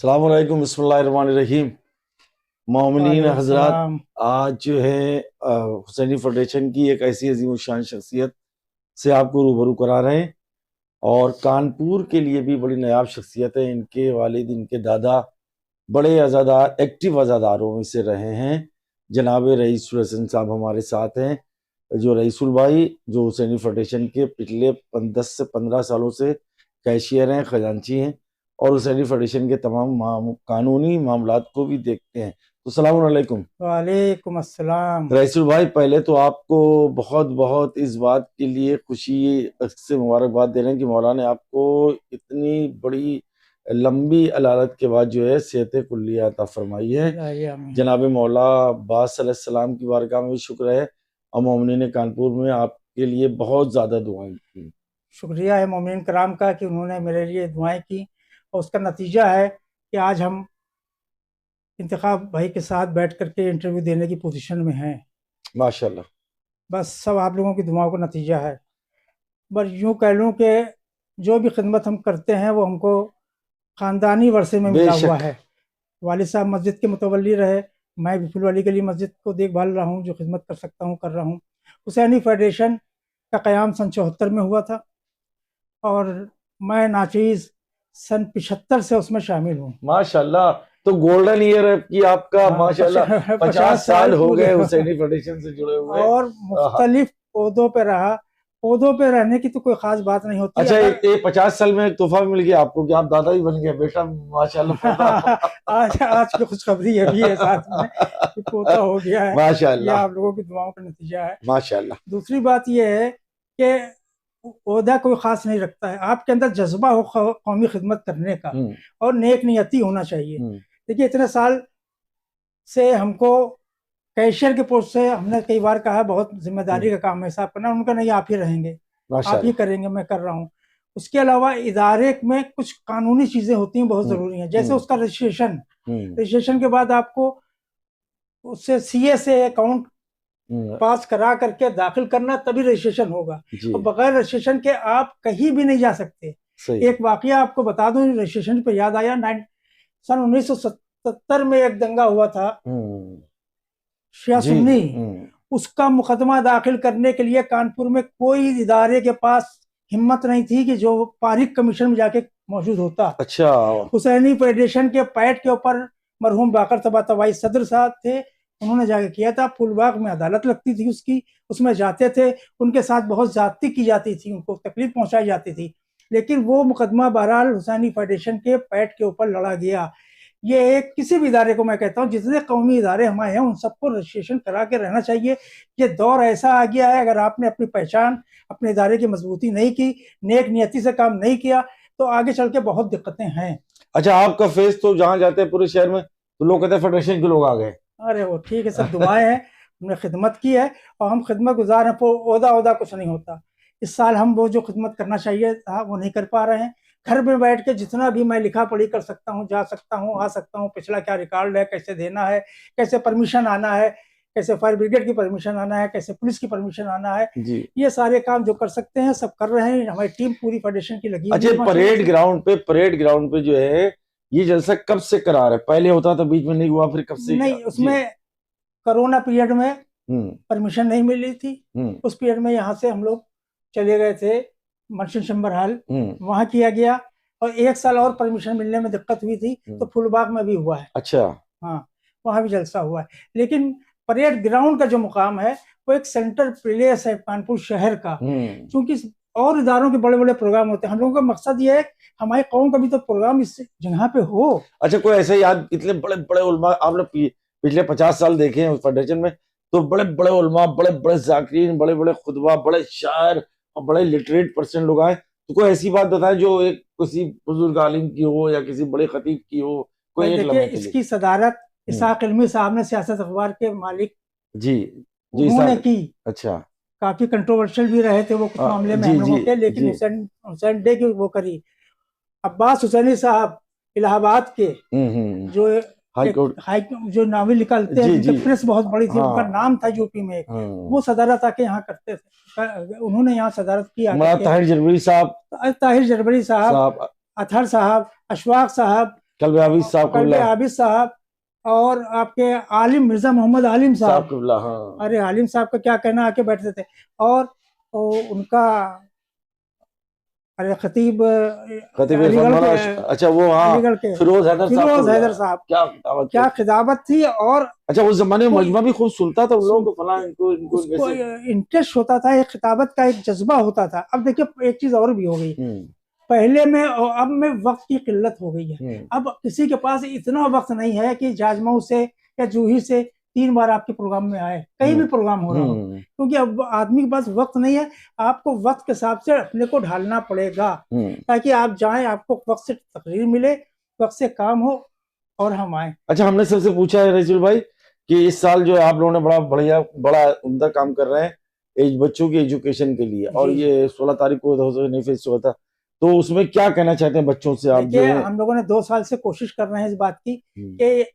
अस्सलाम वालेकुम, बिस्मिल्लाहिर्रहमानिर्रहीम। मोमिनीन वालेकुम हजरात, सलाम। आज जो है हुसैनी फाउंडेशन की एक ऐसी अजीम शान शख्सियत से आपको रूबरू करा रहे हैं। और कानपुर के लिए भी बड़ी नायाब शख्सियत है। इनके वालिद, इनके दादा बड़े अज़ादार, एक्टिव अज़ादारों में से रहे हैं। जनाब रईसुल हसन साहब हमारे साथ हैं। जो रईसुल भाई जो हुसैनी फाउंडेशन के पिछले 10 से 15 सालों से कैशियर हैं, खजांची हैं, और हुसैनी फाउंडेशन के तमाम कानूनी मामलात को भी देखते हैं। तो सलाम अलैकुम वालेकुम अस्सलाम। रईसुल भाई। पहले तो आपको बहुत बहुत इस बात के लिए खुशी से मुबारकबाद दे रहे हैं कि मौला ने आपको इतनी बड़ी लंबी अलालत के बाद जो है सेहत कुल्लिया अता फरमाई है। आमीन। जनाब मौला अब्बास अलैहिस्सलाम की बारगाह में भी शुक्र है, और मोमिनीन कानपुर में आपके लिए बहुत ज्यादा दुआएं की। शुक्रिया है मोमिन कराम का कि उन्होंने मेरे लिए दुआएं की, और उसका नतीजा है कि आज हम इंतखाब भाई के साथ बैठ करके इंटरव्यू देने की पोजीशन में हैं। माशाल्लाह। बस सब आप लोगों की दुआओं का नतीजा है। बस यूँ कह लूँ कि जो भी खिदमत हम करते हैं वो हमको ख़ानदानी वर्से में मिला हुआ बेशक। है। वालिद साहब मस्जिद के मुतवल्ली रहे, मैं भी फुलवाली गली मस्जिद को देखभाल रहा हूँ, जो खिदमत कर सकता हूँ कर रहा हूँ। हुसैनी फेडरेशन का क़याम सन 74 में हुआ था, और मैं नाचीज़ सन 75 से उसमें शामिल हूँ। माशाल्लाह। तो गोल्डन ईयर है कि आपका, हाँ, माशाल्लाह। 50 साल साल हो पूरे गए हुसैनी फाउंडेशन से जुड़े हुए। और आहा। मुख्तलिफ ओहदों पे रहा। ओहदों पे रहने की तो कोई खास बात नहीं होती अच्छा, अगर ये 50 साल में एक तोहफा भी मिल गया आपको कि आप दादा ही बन गए, बेटा माशाल्लाह पोता। आज आज की खुशखबरी ये भी है साथ में कि पोता हो गया है। ये माशाल्लाह। आप लोगों की दुआओं का नतीजा है। माशाल्लाह। दूसरी बात यह है कि ओहदा कोई खास नहीं रखता है, आपके अंदर जज्बा हो कौमी खिदमत करने का, और नेक नियति होना चाहिए। देखिए, इतने साल से हमको कैशियर के पोस्ट से हमने कई बार कहा बहुत जिम्मेदारी का काम है हिसाब करना, उनका नहीं, आप ही रहेंगे, आप ही करेंगे, मैं कर रहा हूँ। उसके अलावा इदारे में कुछ कानूनी चीजें होती हैं, बहुत जरूरी हैं, जैसे उसका रजिस्ट्रेशन। रजिस्ट्रेशन के बाद आपको उससे सीए से अकाउंट पास करा करके दाखिल करना, तभी रजिस्ट्रेशन होगा। और बगैर रजिस्ट्रेशन के आप कहीं भी नहीं जा सकते। एक वाकया आपको बता दूं, रजिस्ट्रेशन पे याद आया, सन 1977 में एक दंगा हुआ था शिया सुन्नी। उसका मुकदमा दाखिल करने के लिए कानपुर में कोई इदारे के पास हिम्मत नहीं थी कि जो पारिक कमीशन में जाके मौजूद होता। अच्छा। हुसैनी फेडरेशन के पैट के ऊपर मरहूम बाकर तबातवाई सदर साहब थे, उन्होंने जाके किया था। फुलबाग में अदालत लगती थी उसकी, उसमें जाते थे, उनके साथ बहुत ज्यादती की जाती थी, उनको तकलीफ पहुंचाई जाती थी। लेकिन वो मुकदमा बहरहाल हुसैनी फेडरेशन के पैट के ऊपर लड़ा गया। ये एक किसी भी इदारे को मैं कहता हूँ, जितने कौमी इदारे हमारे हैं उन सबको रजिस्ट्रेशन करा के रहना चाहिए। ये दौर ऐसा आ गया है, अगर आपने अपनी पहचान, अपने इदारे की मजबूती नहीं की, नेक नियति से काम नहीं किया, तो आगे चल के बहुत दिक्कतें हैं। अच्छा, आपका फेस तो जहाँ जाते हैं पूरे शहर में तो लोग कहते हैं फेडरेशन के लोग आ गए। अरे वो ठीक है, सब दुआएं हैं, हमने खिदमत की है और हम खिदमत गुजार हैं। ओहदा ओहदा कुछ नहीं होता। इस साल हम वो जो खिदमत करना चाहिए था वो नहीं कर पा रहे हैं। घर में बैठ के जितना भी मैं लिखा पढ़ी कर सकता हूँ, जा सकता हूँ, आ सकता हूँ, पिछला क्या रिकॉर्ड है, कैसे देना है, कैसे परमिशन आना है, कैसे फायर ब्रिगेड की परमिशन आना है, कैसे पुलिस की परमिशन आना है, ये सारे काम जो कर सकते हैं सब कर रहे हैं। हमारी टीम पूरी फेडरेशन की लगी। अच्छा, परेड ग्राउंड पे जो है ये जलसा कब से करा रहे? पहले होता था, बीच में नहीं हुआ, फिर कब से? नहीं, उसमें कोरोना पीरियड में परमिशन नहीं मिली थी। उस पीरियड में यहाँ से हम लोग चले गए थे मर्चेंट चैम्बर हॉल, वहां किया गया। और एक साल और परमिशन मिलने में दिक्कत हुई थी, तो फुलबाग में भी हुआ है। अच्छा। हाँ, वहां भी जलसा हुआ है। लेकिन परेड ग्राउंड का जो मुकाम है वो एक सेंटर प्लेस है कानपुर शहर का, क्योंकि और इदारों के बड़े बड़े प्रोग्राम होते हैं। हम लोगों का मकसद ये है हमारी कौम का भी तो प्रोग्राम इस जगह पे हो। अच्छा, कोई ऐसे याद, इतने बड़े बड़े उलमा आपने पिछले 50 साल देखे हैं उस फेडरेशन में, तो बड़े बड़े उलमा, बड़े बड़े जाकिरीन, बड़े बड़े खुतबा, बड़े शायर और बड़े लिटरेट पर्सन लोग आए, तो कोई ऐसी बात बताएं जो एक किसी बुजुर्ग आलिम की हो या किसी बड़े खतीब की हो, कोई एक लम्हे के लिए। इसकी सदारत इसाक इल्मी साहब ने, सियासत अखबार के मालिक, जी जी उन्होंने की। अच्छा। काफी कंट्रोवर्शियल भी रहे थे वो कुछ मामले में हम लोगों के, लेकिन हुसैन डे की वो करी। अब्बास हुसैनी साहब इलाहाबाद के, जो हाई जो नावल निकालते हैं, जिनकी प्रेस बहुत बड़ी थी, उनका नाम था यूपी में, वो सदारत आके यहाँ करते थे। उन्होंने यहाँ सदारत की। ताहिर जरबरी साहब, अतहर साहब, अशफाक साहब, कल्बे आबिद साहब कल्बे आबिद साहब और आपके आलिम मिर्जा मोहम्मद आलिम साहब। हाँ। अरे आलिम साहब का क्या कहना, आके बैठते थे। और उनका अरे खतीब अलीगढ़ के, अच्छा वो हाँ, अलीगढ़ के फिरोज हैदर साहब, क्या खिताबत थी। और अच्छा उस जमाने में मजमा भी खूब सुनता था उन लोगों को, फलां इनको इंटरेस्ट होता था, एक खिताबत का एक जज्बा होता था। अब देखिए एक चीज और भी हो गई, पहले में और अब में वक्त की किल्लत हो गई है। अब किसी के पास इतना वक्त नहीं है कि जाजमऊ से या जूही से 3 बार आपके प्रोग्राम में आए, कहीं भी प्रोग्राम हो रहा हो, क्योंकि अब आदमी के पास वक्त नहीं है। आपको वक्त के हिसाब से अपने को ढालना पड़ेगा ताकि आप जाएं, आपको वक्त से तकरीर मिले, वक्त से काम हो और हम आए। अच्छा, हमने सबसे पूछा है रईसुल भाई कि इस साल जो आप लोगों ने बड़ा उम्दा काम कर रहे हैं बच्चों की एजुकेशन के लिए, और ये 16 तारीख को फेस्ट हुआ था, तो उसमें क्या कहना चाहते हैं बच्चों से आप? जो हम लोगों ने 2 साल से कोशिश कर रहे हैं इस बात की कि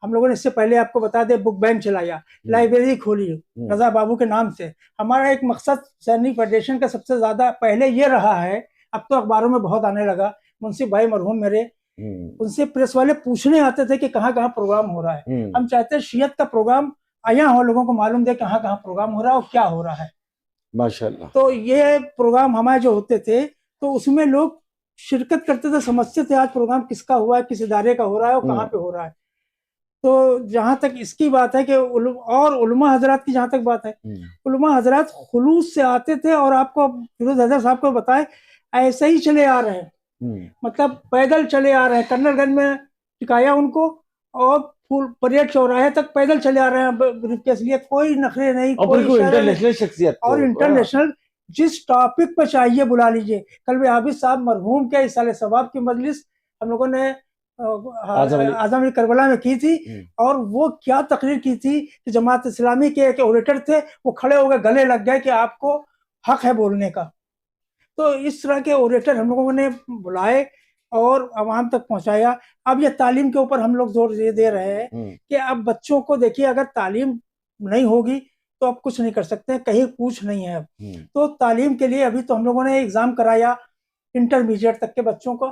हम लोगों ने इससे पहले आपको बता दे बुक बैंक चलाया, लाइब्रेरी खोली रजा बाबू के नाम से। हमारा एक मकसद सैनिक फेडरेशन का सबसे ज्यादा पहले ये रहा है, अब तो अखबारों में बहुत आने लगा, मुंशी भाई मरहूम मेरे, उनसे प्रेस वाले पूछने आते थे कि कहाँ कहाँ प्रोग्राम हो रहा है। हम चाहते हैं शियत का प्रोग्राम आया हो, लोगों को मालूम दे कहाँ कहाँ प्रोग्राम हो रहा है और क्या हो रहा है। माशाल्लाह। तो ये प्रोग्राम हमारे जो होते थे तो उसमें लोग शिरकत करते थे, समझते थे आज प्रोग्राम किसका हुआ है, किस इदारे का हो रहा है और कहाँ पे हो रहा है। तो जहां तक इसकी बात है कि और उलमा हजरात की जहां तक बात है, उलमा हजरात खुलूस से आते थे और आपको फिरोज हैदर साहब को बताए ऐसे ही चले आ रहे हैं, मतलब पैदल चले आ रहे हैं। कर्नलगंज में टिकाया उनको और परेड चौराहे तक पैदल चले आ रहे हैं, इसलिए कोई नखरे नहीं, कोई इंटरनेशनल शख्सियत और इंटरनेशनल जिस टॉपिक पर चाहिए बुला लीजिए। कल्बे आबिद साहब मरहूम के इसाले सवाब की मजलिस हम लोगों ने आजम अली करबला में की थी, और वो क्या तकरीर की थी कि जमात इस्लामी के एक ओरेटर थे, वो खड़े हो गए, गले लग गए कि आपको हक है बोलने का। तो इस तरह के ओरेटर हम लोगों ने बुलाए और आवाम तक पहुंचाया। अब ये तालीम के ऊपर हम लोग जोर दे रहे हैं कि अब बच्चों को देखिए, अगर तालीम नहीं होगी तो अब कुछ नहीं कर सकते, कहीं पूछ नहीं है। तो तालीम के लिए अभी तो हम लोगों ने एग्जाम कराया इंटरमीडिएट तक के बच्चों को,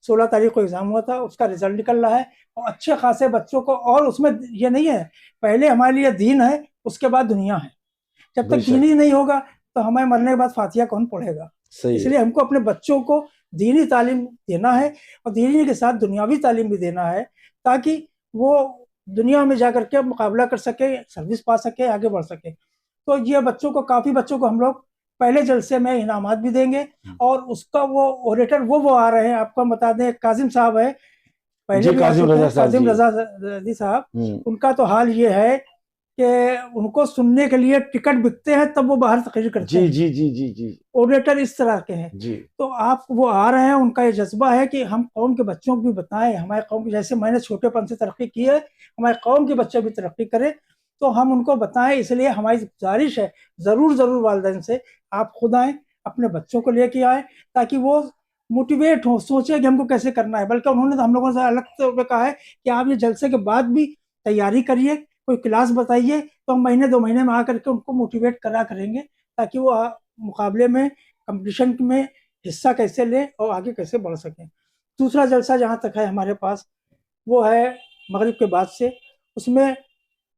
16 तारीख को एग्जाम हुआ था, उसका रिजल्ट निकल रहा है और अच्छे खासे बच्चों को। और उसमें ये नहीं है, पहले हमारे लिए दीन है, उसके बाद दुनिया है। जब तक दीन ही नहीं होगा तो हमें मरने के बाद फातिहा कौन पढ़ेगा? इसलिए हमको अपने बच्चों को दीनी तालीम देना है और दीनी के साथ दुनियावी तालीम भी देना है, ताकि वो दुनिया में जाकर के मुकाबला कर सके, सर्विस पा सके, आगे बढ़ सके। तो ये बच्चों को, काफी बच्चों को हम लोग पहले जलसे में इनामात भी देंगे। और उसका वो ओरेटर वो आ रहे हैं, आपको बता दें काजिम साहब है, पहले काजिम रजा साहब, उनका तो हाल ये है कि उनको सुनने के लिए टिकट बिकते हैं, तब वो बाहर तकरीर करते हैं। जी ओरेटर इस तरह के हैं जी। तो आप वो आ रहे हैं, उनका ये जज्बा है कि हम कौम के बच्चों को भी बताएं, हमारे कौम की, जैसे मैंने छोटेपन से तरक्की की है, हमारे कौम के बच्चे भी तरक्की करें, तो हम उनको बताएं। इसलिए हमारी गुजारिश है, जरूर वालिदैन से आप खुद आए, अपने बच्चों को लेके आए, ताकि वो मोटिवेट हो, सोचे कि हमको कैसे करना है। बल्कि उन्होंने तो हम लोगों से अलग तौर पर कहा है कि आप ये जलसे के बाद भी तैयारी करिए, कोई क्लास बताइए, तो हम महीने 2 महीने में आकर के उनको मोटिवेट करा करेंगे, ताकि वो मुकाबले में, कंपटीशन में हिस्सा कैसे ले और आगे कैसे बढ़ सकें। दूसरा जलसा जहाँ तक है हमारे पास, वो है मगरिब के बाद से, उसमें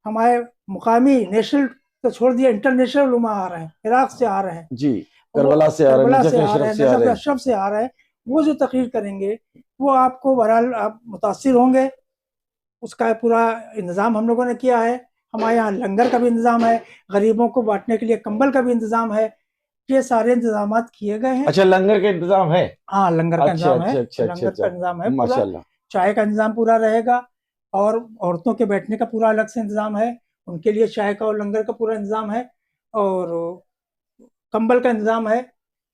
हमारे मुकामी नेशनल तो छोड़ दिया, इंटरनेशनल उलमा आ रहे हैं, इराक से आ रहे हैं जी, करबला से आ रहे हैं, नजफ अशरफ से आ रहे हैं। वो जो तकरीर करेंगे वो आपको बहरहाल आप मुतासिर होंगे। उसका पूरा इंतजाम हम लोगों ने किया है। हमारे यहाँ लंगर का भी इंतजाम है, गरीबों को बांटने के लिए कंबल का भी इंतजाम है, ये सारे इंतजाम किए गए हैं। अच्छा, लंगर का इंतजाम है? हाँ, लंगर का इंतजाम है, लंगर का इंतजाम है माशाल्लाह। चाय का इंतजाम पूरा रहेगा, और औरतों के बैठने का पूरा अलग से इंतजाम है, उनके लिए चाय का और लंगर का पूरा इंतजाम है। और कंबल का इंतजाम है,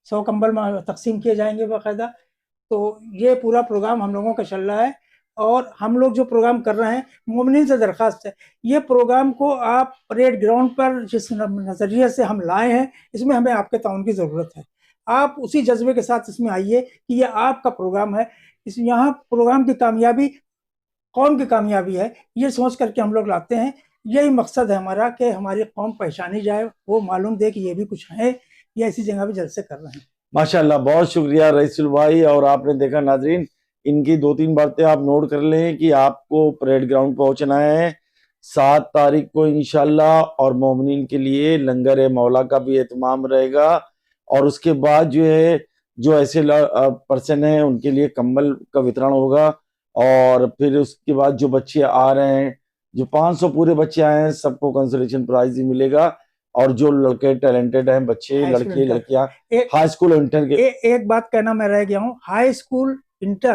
100 कंबल तकसीम किए जाएंगे बाकायदा। तो ये पूरा प्रोग्राम हम लोगों का चल रहा है। और हम लोग जो प्रोग्राम कर रहे हैं, मोमिनीन से दरख्वास्त है, ये प्रोग्राम को आप परेड ग्राउंड पर जिस नज़रिए से हम लाए हैं, इसमें हमें आपके ताउन की ज़रूरत है। आप उसी जज्बे के साथ इसमें आइए कि ये आपका प्रोग्राम है, इस यहाँ प्रोग्राम की कामयाबी कौम की कामयाबी है, ये सोच करके हम लोग लाते हैं। यही मकसद है हमारा कि हमारी कौम पहचानी जाए, वो मालूम दे कि ये भी कुछ है, ये ऐसी जगह भी जलसे कर रहे हैं। माशाल्लाह, बहुत शुक्रिया रईसुल भाई। और आपने देखा नाजरीन इनकी 2-3 बातें आप नोट कर लें कि आपको परेड ग्राउंड पहुंचना है 7 तारीख को इंशाल्लाह, और मोमिनीन के लिए लंगर मौला का भी एहतमाम रहेगा। और उसके बाद जो है, जो ऐसे पर्सन है उनके लिए कंबल का वितरण होगा। और फिर उसके बाद जो बच्चे आ रहे हैं, जो 500 पूरे बच्चे आए हैं, सबको कंसोलेशन प्राइज ही मिलेगा। और जो लड़के टैलेंटेड हैं, बच्चे, लड़के लड़कियां हाई स्कूल इंटर के, एक बात कहना मैं रह गया हूँ, हाई स्कूल इंटर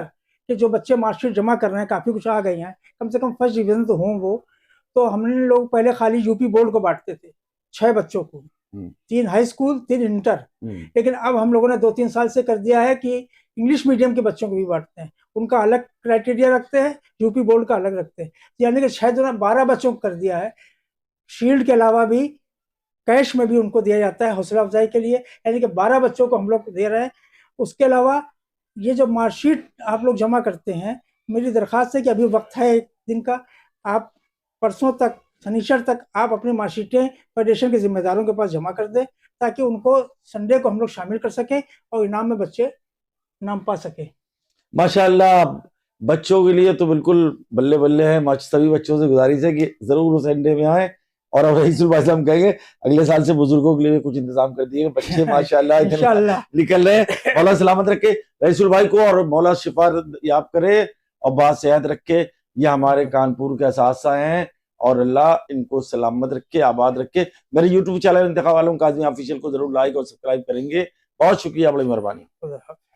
के जो बच्चे मार्कशीट जमा कर रहे हैं, काफी कुछ आ गई हैं, कम से कम फर्स्ट डिवीजन तो हों वो। तो हमने लोग पहले खाली यूपी बोर्ड को बांटते थे 6 बच्चों को, 3 हाई स्कूल 3 इंटर, लेकिन अब हम लोगों ने 2-3 साल से कर दिया है कि इंग्लिश मीडियम के बच्चों को भी बांटते हैं, उनका अलग क्राइटेरिया रखते हैं, यूपी बोर्ड का अलग रखते हैं, यानी कि 12 बच्चों को कर दिया है। शील्ड के अलावा भी कैश में भी उनको दिया जाता है हौसला अफजाई के लिए, यानी कि 12 बच्चों को हम लोग दे रहे हैं। उसके अलावा ये जो मार्कशीट आप लोग जमा करते हैं, मेरी दरख्वास्त है कि अभी वक्त है 1 दिन का, आप परसों तक, शनिचर तक आप अपनी मार्कशीटें फेडरेशन के जिम्मेदारों के पास जमा कर दें, ताकि उनको संडे को हम लोग शामिल कर सकें और इनाम में बच्चे इनाम पा सके। माशाल्लाह, बच्चों के लिए तो बिल्कुल बल्ले बल्ले है। सभी बच्चों से गुजारिश है कि जरूर संडे में आए। और अब रईसुल भाई साहब कहेंगे अगले साल से बुजुर्गों के लिए कुछ इंतजाम कर दिए, बच्चे माशाल्लाह इतने निकल रहे हैं। मौला सलामत रखे रईसुल भाई को, और मौला शिफा याब करे और बात सेहत रखे। ये हमारे कानपुर के असासा हैं, और अल्लाह इनको सलामत रखे, आबाद रखे। मेरे यूट्यूब चैनल इंतखा वालों काज़मी ऑफिशियल को जरूर लाइक और सब्सक्राइब करेंगे। बहुत शुक्रिया, बड़ी मेहरबानी।